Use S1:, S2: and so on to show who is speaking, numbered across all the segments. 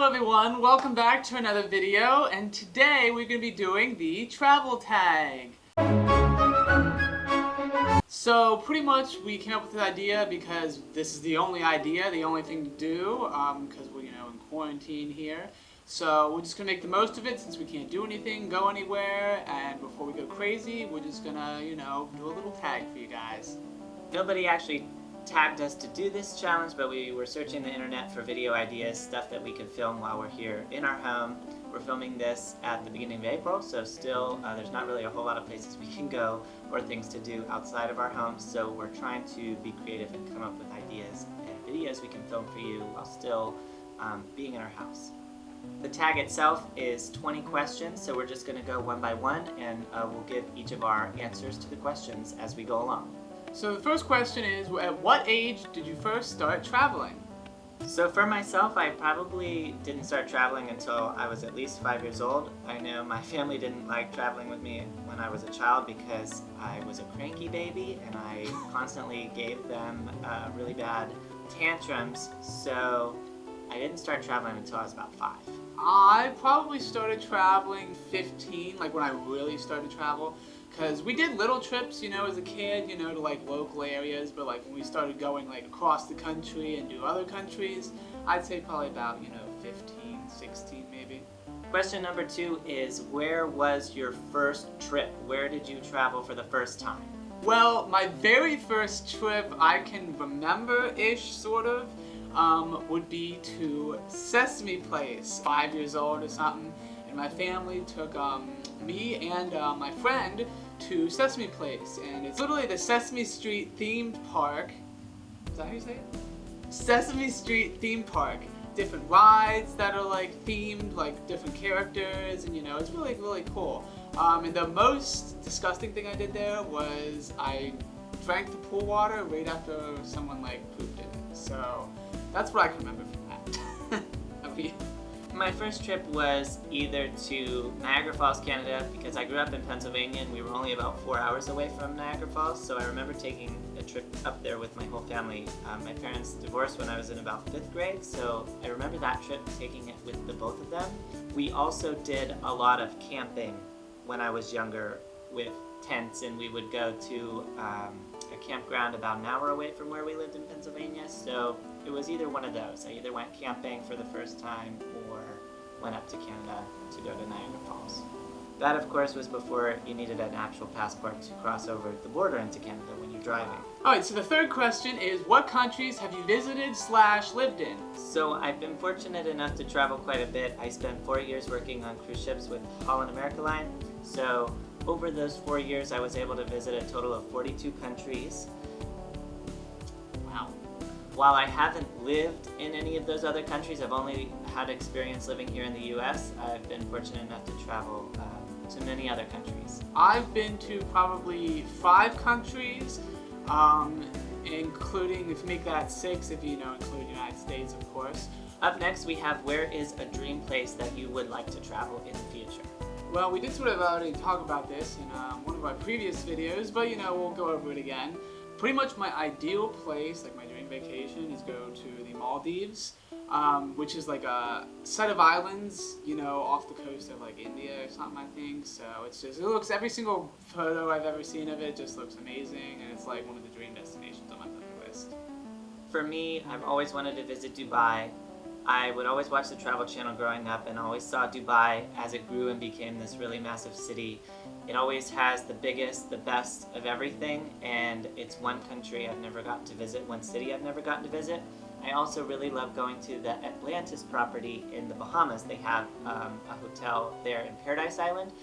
S1: everyone, welcome back to another video, and today we're going to be doing the travel tag. So pretty much we came up with this idea because this is the only idea, the only thing to do, because we're in quarantine here. So we're just going to make the most of it since we can't do anything, go anywhere, and before we go crazy, we're just going to, do a little tag for you guys.
S2: Nobody actually tagged us to do this challenge, but we were searching the internet for video ideas, stuff that we could film while we're here in our home. We're filming this at the beginning of April, so still there's not really a whole lot of places we can go or things to do outside of our homes, so we're trying to be creative and come up with ideas and videos we can film for you while still being in our house. The tag itself is 20 questions, so we're just going to go one by one, and we'll give each of our answers to the questions as we go along.
S1: So the first question is, at what age did you first start traveling?
S2: So for myself, I probably didn't start traveling until I was at least 5 years old. I know my family didn't like traveling with me when I was a child because I was a cranky baby and I constantly gave them really bad tantrums, so I didn't start traveling until I was about 5.
S1: I probably started traveling 15, like when I really started to travel. Because we did little trips, as a kid, to like local areas, but like when we started going like across the country and do other countries, I'd say probably about, 15, 16 maybe.
S2: Question number 2 is, where was your first trip? Where did you travel for the first time?
S1: Well, my very first trip I can remember-ish, sort of, would be to Sesame Place, 5 years old or something, and my family took me and my friend to Sesame Place, and it's literally the Sesame Street themed park. Is that how you say it? Sesame Street theme park. Different rides that are like themed, like different characters, and it's really, really cool. And the most disgusting thing I did there was I drank the pool water right after someone like pooped in it. So that's what I can remember from that. I mean,
S2: my first trip was either to Niagara Falls, Canada, because I grew up in Pennsylvania and we were only about 4 hours away from Niagara Falls, so I remember taking a trip up there with my whole family. My parents divorced when I was in about 5th grade, so I remember that trip, taking it with the both of them. We also did a lot of camping when I was younger with tents, and we would go to a campground about an hour away from where we lived in Pennsylvania, so it was either one of those. I either went camping for the first time or went up to Canada to go to Niagara Falls. That, of course, was before you needed an actual passport to cross over the border into Canada when you're driving.
S1: Alright, so the third question is, what countries have you visited/lived in?
S2: So I've been fortunate enough to travel quite a bit. I spent 4 years working on cruise ships with Holland America Line, so over those 4 years I was able to visit a total of 42 countries.
S1: Wow.
S2: While I haven't lived in any of those other countries, I've only had experience living here in the US. I've been fortunate enough to travel to many other countries.
S1: I've been to probably 5 countries, including, if you make that 6, if you include the United States, of course.
S2: Up next we have, where is a dream place that you would like to travel in the future?
S1: Well, we did sort of already talk about this in one of our previous videos, but we'll go over it again. Pretty much my ideal place, like my dream vacation, is go to the Maldives, which is like a set of islands, off the coast of like India or something, I think. So it looks, every single photo I've ever seen of it just looks amazing, and it's like one of the dream destinations on my bucket list.
S2: For me, I've always wanted to visit Dubai. I would always watch the Travel Channel growing up and always saw Dubai as it grew and became this really massive city. It always has the biggest, the best of everything, and it's one country I've never gotten to visit, one city I've never gotten to visit. I also really love going to the Atlantis property in the Bahamas. They have a hotel there in Paradise Island.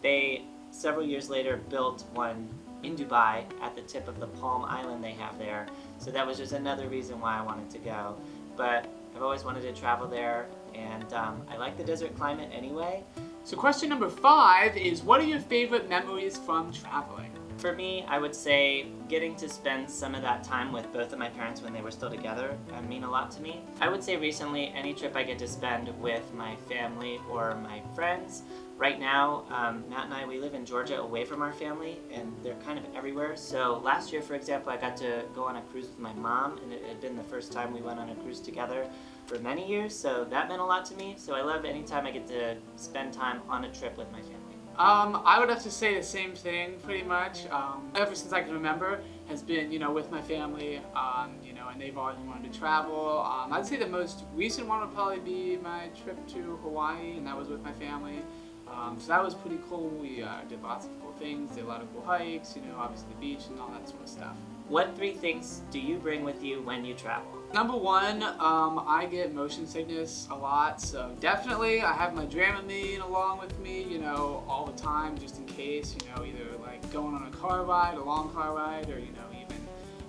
S2: They, several years later, built one in Dubai at the tip of the Palm Island they have there, so that was just another reason why I wanted to go. But I've always wanted to travel there, and I like the desert climate anyway.
S1: So question number 5 is, what are your favorite memories from traveling?
S2: For me, I would say getting to spend some of that time with both of my parents when they were still together mean a lot to me. I would say recently, any trip I get to spend with my family or my friends. Right now, Matt and I, we live in Georgia away from our family, and they're kind of everywhere. So last year, for example, I got to go on a cruise with my mom, and it had been the first time we went on a cruise together. for many years, so that meant a lot to me. So I love anytime I get to spend time on a trip with my family.
S1: I would have to say the same thing, pretty much. Ever since I can remember, has been, with my family, and they've always wanted to travel. I'd say the most recent one would probably be my trip to Hawaii, and that was with my family. So that was pretty cool. We did lots of cool things, did a lot of cool hikes, obviously the beach and all that sort of stuff.
S2: What 3 things do you bring with you when you travel?
S1: Number one, I get motion sickness a lot, so definitely I have my Dramamine along with me, all the time, just in case, either like going on a car ride, a long car ride, or, even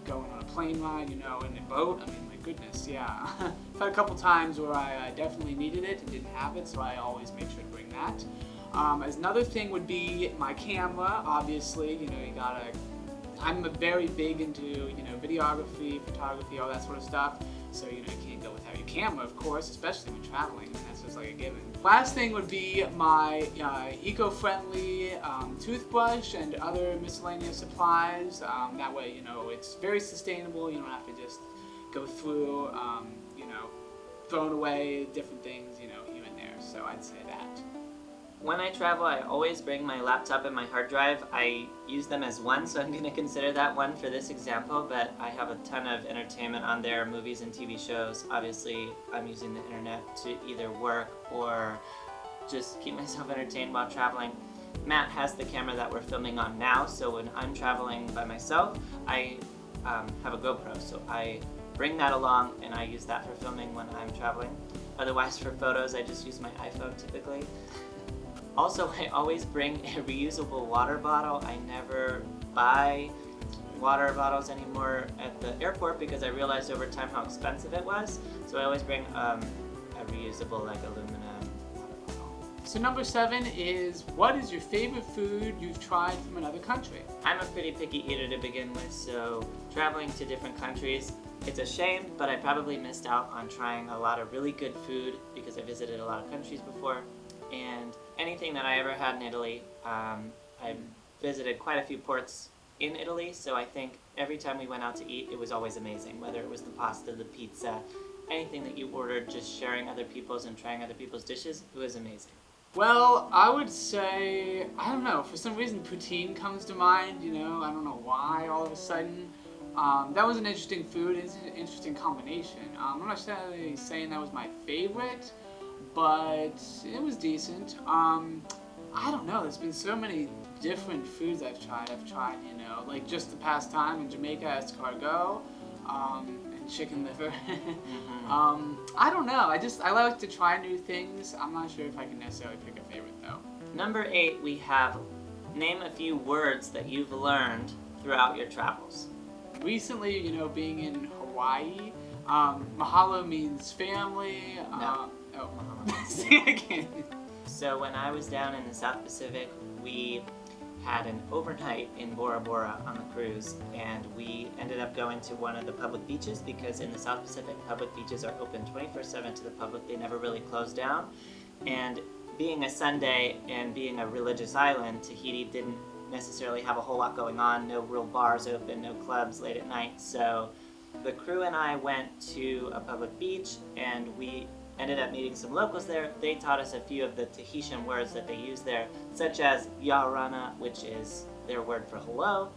S1: going on a plane ride, in a boat. I mean, my goodness, yeah. I've had a couple times where I definitely needed it and didn't have it, so I always make sure to bring that. As another thing would be my camera, obviously, I'm very big into, videography, photography, all that sort of stuff. So, you can't go without your camera, of course, especially when traveling. That's just like a given. Last thing would be my eco-friendly toothbrush and other miscellaneous supplies. That way, it's very sustainable. You don't have to just go through, throwing away different things, here and there. So I'd say that.
S2: When I travel, I always bring my laptop and my hard drive. I use them as one, so I'm going to consider that one for this example, but I have a ton of entertainment on there, movies and TV shows. Obviously, I'm using the internet to either work or just keep myself entertained while traveling. Matt has the camera that we're filming on now, so when I'm traveling by myself, I have a GoPro, so I bring that along and I use that for filming when I'm traveling. Otherwise, for photos, I just use my iPhone typically. Also, I always bring a reusable water bottle. I never buy water bottles anymore at the airport because I realized over time how expensive it was. So I always bring a reusable, like, aluminum water bottle.
S1: So number 7 is, what is your favorite food you've tried from another country?
S2: I'm a pretty picky eater to begin with, so traveling to different countries, it's a shame, but I probably missed out on trying a lot of really good food because I visited a lot of countries before. And anything that I ever had in Italy, I visited quite a few ports in Italy, so I think every time we went out to eat, it was always amazing. Whether it was the pasta, the pizza, anything that you ordered, just sharing other people's and trying other people's dishes, it was amazing.
S1: Well, I would say, I don't know, for some reason poutine comes to mind, I don't know why all of a sudden. That was an interesting food, it's an interesting combination. I'm not necessarily saying that was my favorite, but it was decent. I don't know, there's been so many different foods I've tried, like just the past time in Jamaica, escargot, and chicken liver. I don't know, I like to try new things. I'm not sure if I can necessarily pick a favorite though.
S2: Number 8, we have, name a few words that you've learned throughout your travels.
S1: Recently, being in Hawaii, mahalo means family.
S2: No.
S1: Oh, say it again.
S2: So when I was down in the South Pacific, we had an overnight in Bora Bora on the cruise, and we ended up going to one of the public beaches because in the South Pacific, public beaches are open 24/7 to the public. They never really close down. And being a Sunday and being a religious island, Tahiti didn't necessarily have a whole lot going on. No real bars open, no clubs late at night. So the crew and I went to a public beach, and we ended up meeting some locals there. They taught us a few of the Tahitian words that they use there, such as yaorana, which is their word for hello.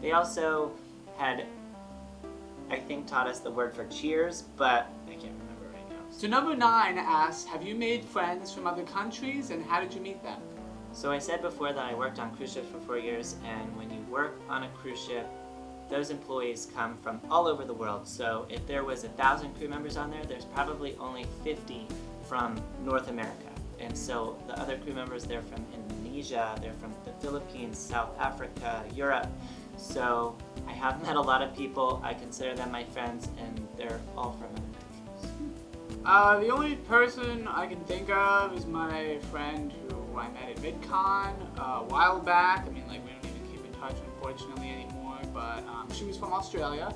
S2: They also had, I think, taught us the word for cheers, but I can't remember right now.
S1: So number 9 asks, have you made friends from other countries, and how did you meet them?
S2: So I said before that I worked on cruise ships for 4 years, and when you work on a cruise ship, those employees come from all over the world. So if there was 1,000 crew members on there, there's probably only 50 from North America. And so the other crew members, they're from Indonesia, they're from the Philippines, South Africa, Europe. So I have met a lot of people. I consider them my friends, and they're all from other countries.
S1: The only person I can think of is my friend who I met at VidCon a while back. I mean, we don't even keep in touch, unfortunately, anymore. But she was from Australia.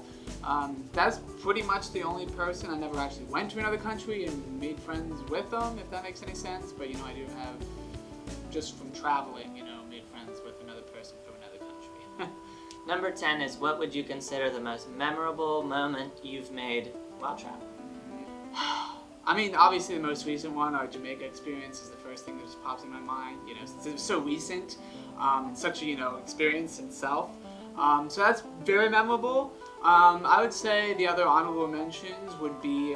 S1: That's pretty much the only person. I never actually went to another country and made friends with them, if that makes any sense. But I do have, just from traveling, made friends with another person from another country.
S2: Number 10 is, what would you consider the most memorable moment you've made while traveling?
S1: I mean, obviously the most recent one, our Jamaica experience, is the first thing that just pops in my mind, since it was so recent, such a, experience itself. So that's very memorable. I would say the other honorable mentions would be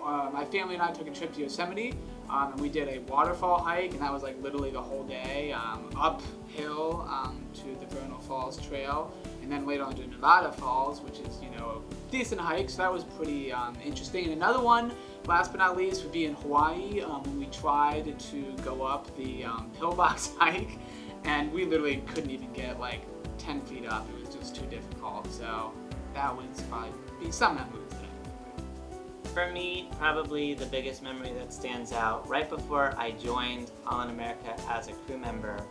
S1: my family and I took a trip to Yosemite, and we did a waterfall hike, and that was like literally the whole day, uphill to the Vernal Falls Trail, and then later on to Nevada Falls, which is, a decent hike, so that was pretty interesting. And another one, last but not least, would be in Hawaii, when we tried to go up the pillbox hike, and we literally couldn't even get like 10 feet up. It was just too difficult, so that would probably be some memories there.
S2: For me, probably the biggest memory that stands out, right before I joined Holland America as a crew member,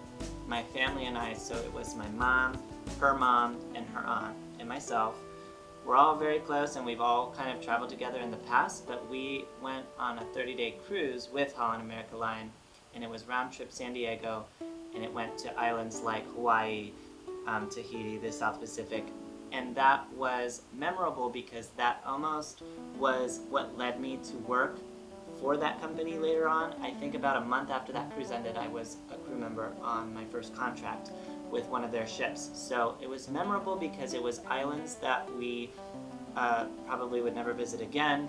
S2: my family and I, so it was my mom, and her aunt, and myself, we're all very close, and we've all kind of traveled together in the past, but we went on a 30-day cruise with Holland America Line, and it was round trip San Diego, and it went to islands like Hawaii, Tahiti, the South Pacific, and that was memorable because that almost was what led me to work for that company later on. I think about a month after that cruise ended, I was a crew member on my first contract with one of their ships. So it was memorable because it was islands that we probably would never visit again.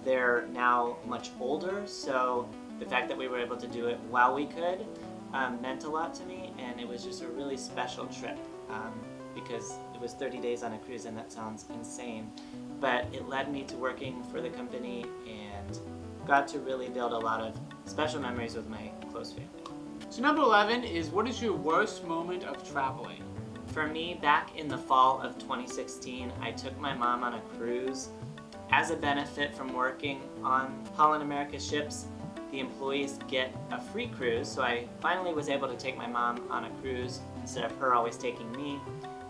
S2: They're now much older, so the fact that we were able to do it while we could meant a lot to me, and it was just a really special trip because it was 30 days on a cruise, and that sounds insane, but it led me to working for the company and got to really build a lot of special memories with my close family.
S1: So number 11 is, what is your worst moment of traveling?
S2: For me, back in the fall of 2016, I took my mom on a cruise. As a benefit from working on Holland America ships, the employees get a free cruise, so I finally was able to take my mom on a cruise instead of her always taking me.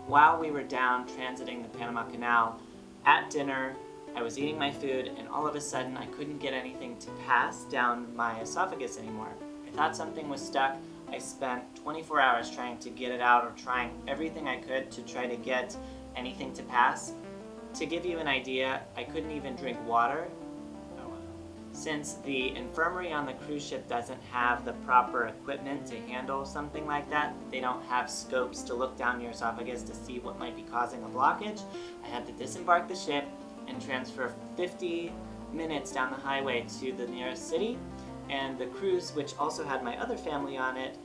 S2: While we were down transiting the Panama Canal, at dinner, I was eating my food, and all of a sudden I couldn't get anything to pass down my esophagus anymore. I thought something was stuck. I spent 24 hours trying to get it out, or trying everything I could to try to get anything to pass. To give you an idea, I couldn't even drink water. Since the infirmary on the cruise ship doesn't have the proper equipment to handle something like that, they don't have scopes to look down your esophagus to see what might be causing a blockage, I had to disembark the ship and transfer 50 minutes down the highway to the nearest city, and the cruise, which also had my other family on it,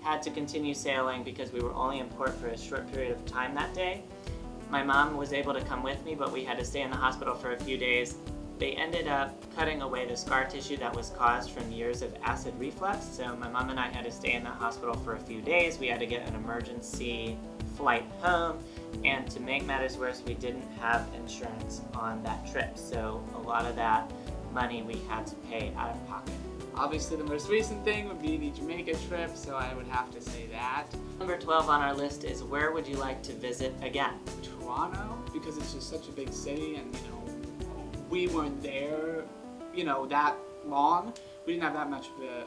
S2: had to continue sailing because we were only in port for a short period of time that day. My mom was able to come with me, but we had to stay in the hospital for a few days. They ended up cutting away the scar tissue that was caused from years of acid reflux, so my mom and I had to stay in the hospital for a few days. We had to get an emergency flight home, and to make matters worse, we didn't have insurance on that trip, so a lot of that money we had to pay out of pocket.
S1: Obviously the most recent thing would be the Jamaica trip, so I would have to say that.
S2: Number 12 on our list is, where would you like to visit again?
S1: Toronto, because it's just such a big city, and we weren't there, that long. We didn't have that much of a,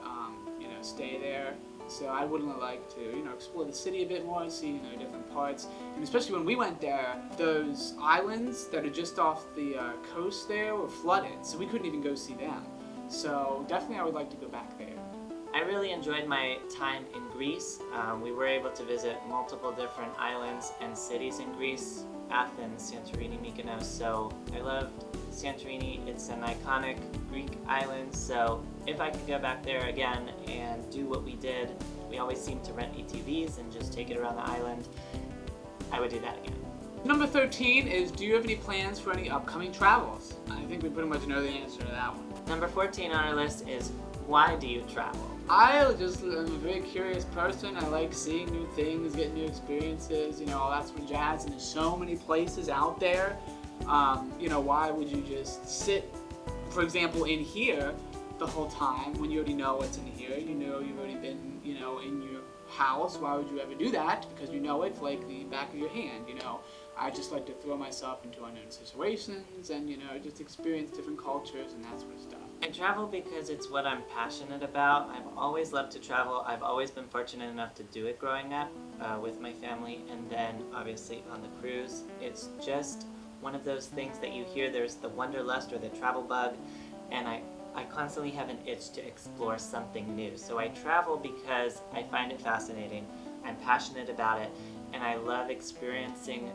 S1: stay there. So I would like to, explore the city a bit more, see, different parts. And especially when we went there, those islands that are just off the coast there were flooded, so we couldn't even go see them. So definitely I would like to go back there.
S2: I really enjoyed my time in Greece. We were able to visit multiple different islands and cities in Greece, Athens, Santorini, Mykonos. So I loved Santorini. It's an iconic Greek island, so if I could go back there again and do what we did, we always seemed to rent ATVs and just take it around the island, I would do that again.
S1: Number 13 is, do you have any plans for any upcoming travels? I think we pretty much know the answer to that one.
S2: Number 14 on our list is, why do you travel?
S1: I'm a very curious person. I like seeing new things, getting new experiences, all that sort of jazz, and there's so many places out there. Why would you just sit, for example, in here the whole time when you already know what's in here? You've already been, in your house. Why would you ever do that? Because you know it's like the back of your hand, I just like to throw myself into unknown situations and, just experience different cultures and that sort of stuff.
S2: I travel because it's what I'm passionate about. I've always loved to travel. I've always been fortunate enough to do it growing up with my family, and then obviously on the cruise. It's just one of those things that you hear. There's the Wanderlust or the travel bug, and I I constantly have an itch to explore something new. So I travel because I find it fascinating, I'm passionate about it, and I love experiencing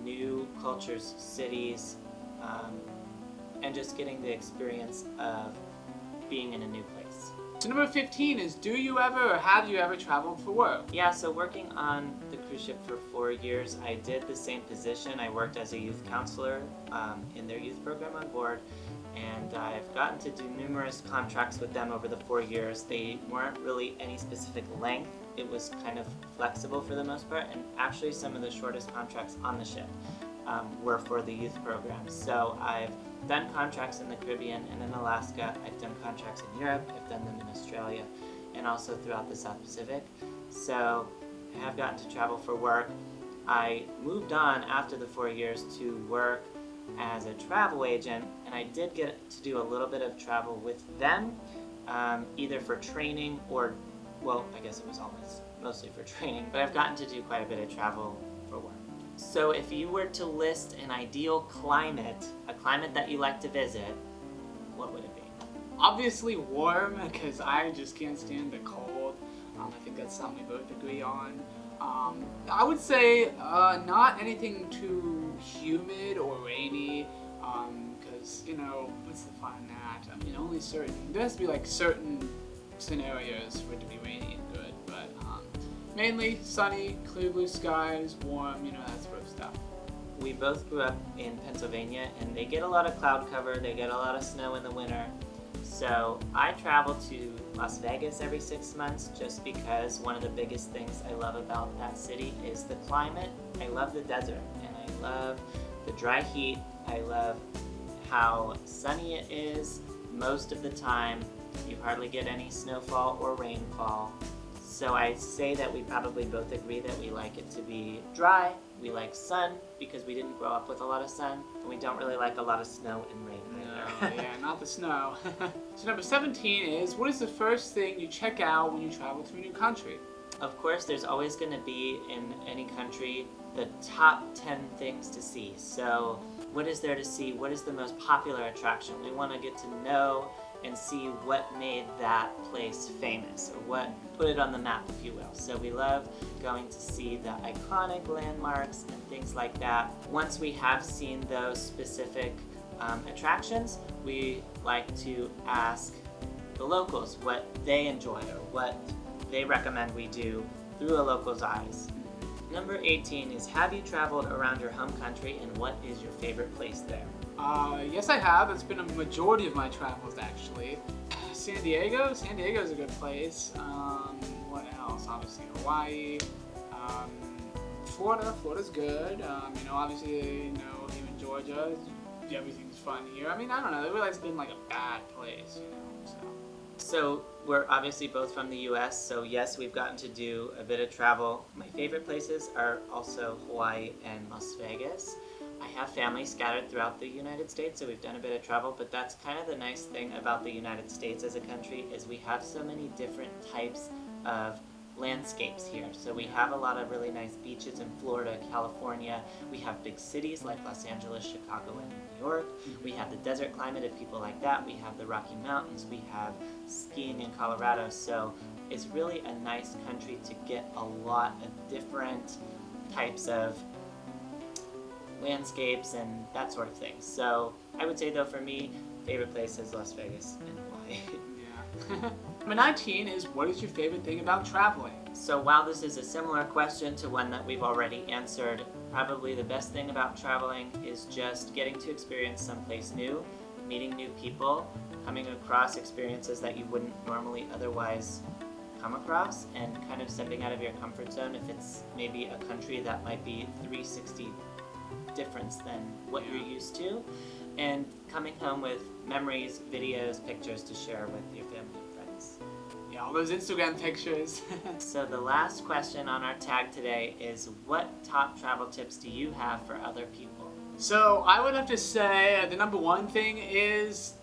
S2: new cultures, cities, and just getting the experience of being in a new place.
S1: So number 15 is, do you ever or have you ever traveled for work?
S2: Yeah, so working on the cruise ship for 4 years, I did the same position. I worked as a youth counselor in their youth program on board, and I've gotten to do numerous contracts with them over the 4 years. They weren't really any specific length. It was kind of flexible for the most part, and actually some of the shortest contracts on the ship were for the youth program. So I've done contracts in the Caribbean and in Alaska. I've done contracts in Europe. I've done them in Australia and also throughout the South Pacific. So I have gotten to travel for work. I moved on after the 4 years to work as a travel agent, and I did get to do a little bit of travel with them, either for training or, well, I guess it was always mostly for training, but I've gotten to do quite a bit of travel for work. So if you were to list an ideal climate, a climate that you like to visit, what would it be?
S1: Obviously warm, because I just can't stand the cold. I think that's something we both agree on. I would say not anything too humid or rainy, because, you know, what's the fun in that? I mean, only there has to be like certain scenarios for it to be rainy and good, but mainly sunny, clear blue skies, warm, you know, that sort of stuff.
S2: We both grew up in Pennsylvania, and they get a lot of cloud cover, they get a lot of snow in the winter. So I travel to Las Vegas every 6 months just because one of the biggest things I love about that city is the climate. I love the desert, and I love the dry heat. I love how sunny it is most of the time. You hardly get any snowfall or rainfall. So I say that we probably both agree that we like it to be dry, we like sun because we didn't grow up with a lot of sun, and we don't really like a lot of snow and rain either.
S1: No, yeah, not the snow. So number 17 is, what is the first thing you check out when you travel to a new country?
S2: Of course, there's always going to be, in any country, the top 10 things to see. So what is there to see? What is the most popular attraction? We want to get to know and see what made that place famous, or what put it on the map, if you will. So we love going to see the iconic landmarks and things like that. Once we have seen those specific attractions, we like to ask the locals what they enjoy or what they recommend we do through a local's eyes. Number 18 is, have you traveled around your home country, and what is your favorite place there?
S1: Yes, I have. It's been a majority of my travels, actually. San Diego is a good place. What else? Obviously Hawaii. Florida's good. You know, obviously, you know, even Georgia, everything's fun here. I mean, I don't know. It really has been like a bad place, you know.
S2: So we're obviously both from the US, so yes, we've gotten to do a bit of travel. My favorite places are also Hawaii and Las Vegas. I have family scattered throughout the United States, so we've done a bit of travel, but that's kind of the nice thing about the United States as a country, is we have so many different types of landscapes here. So we have a lot of really nice beaches in Florida, California. We have big cities like Los Angeles, Chicago, and New York. We have the desert climate if people like that. We have the Rocky Mountains. We have skiing in Colorado. So it's really a nice country to get a lot of different types of landscapes and that sort of thing. So I would say, though, for me, favorite place is Las Vegas and Hawaii.
S1: Yeah. Number 19 is, what is your favorite thing about traveling?
S2: So while this is a similar question to one that we've already answered, probably the best thing about traveling is just getting to experience someplace new, meeting new people, coming across experiences that you wouldn't normally otherwise come across, and kind of stepping out of your comfort zone if it's maybe a country that might be 360 difference than what you're used to, and coming home with memories, videos, pictures to share with your family and friends.
S1: Yeah, all those Instagram pictures.
S2: So the last question on our tag today is, what top travel tips do you have for other people?
S1: So I would have to say the number one thing is,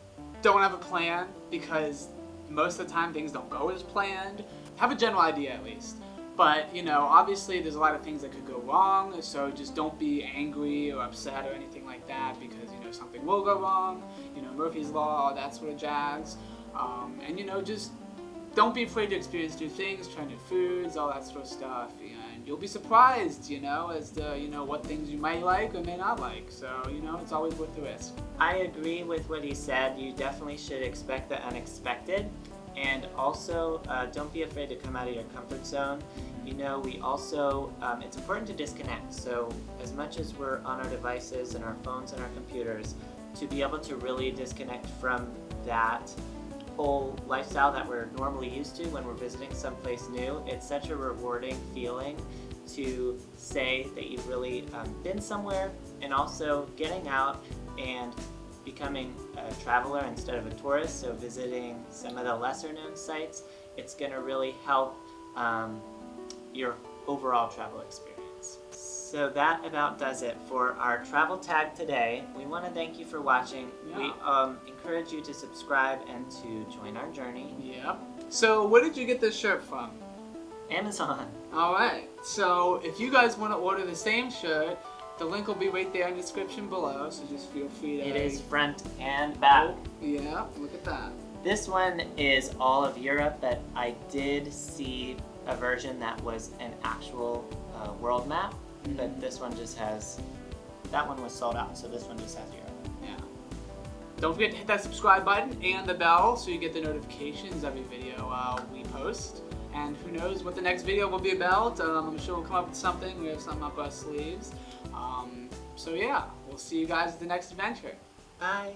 S1: don't have a plan, because most of the time things don't go as planned. Have a general idea at least. But, you know, obviously there's a lot of things that could go wrong, so just don't be angry or upset or anything like that, because, you know, something will go wrong. You know, Murphy's Law, all that sort of jazz. And just don't be afraid to experience new things, try new foods, all that sort of stuff. And you'll be surprised, as to, what things you might like or may not like. So, it's always worth the risk.
S2: I agree with what he said. You definitely should expect the unexpected. And also, don't be afraid to come out of your comfort zone. We also, it's important to disconnect. So as much as we're on our devices and our phones and our computers, to be able to really disconnect from that whole lifestyle that we're normally used to when we're visiting someplace new, it's such a rewarding feeling to say that you've really been somewhere, and also getting out and becoming a traveler instead of a tourist, so visiting some of the lesser known sites. It's going to really help your overall travel experience. So that about does it for our travel tag today. We want to thank you for watching.
S1: Yeah.
S2: We encourage you to subscribe and to join our journey.
S1: Yep. So where did you get this shirt from?
S2: Amazon.
S1: Alright, so if you guys want to order the same shirt, the link will be right there in the description below, so just feel free to...
S2: It is front and back.
S1: Yeah, look at that.
S2: This one is all of Europe, but I did see a version that was an actual world map, but this one just has... That one was sold out, so this one just has Europe.
S1: Yeah. Don't forget to hit that subscribe button and the bell so you get the notifications every video we post. And who knows what the next video will be about. I'm sure we'll come up with something. We have something up our sleeves. So yeah, we'll see you guys at the next adventure.
S2: Bye.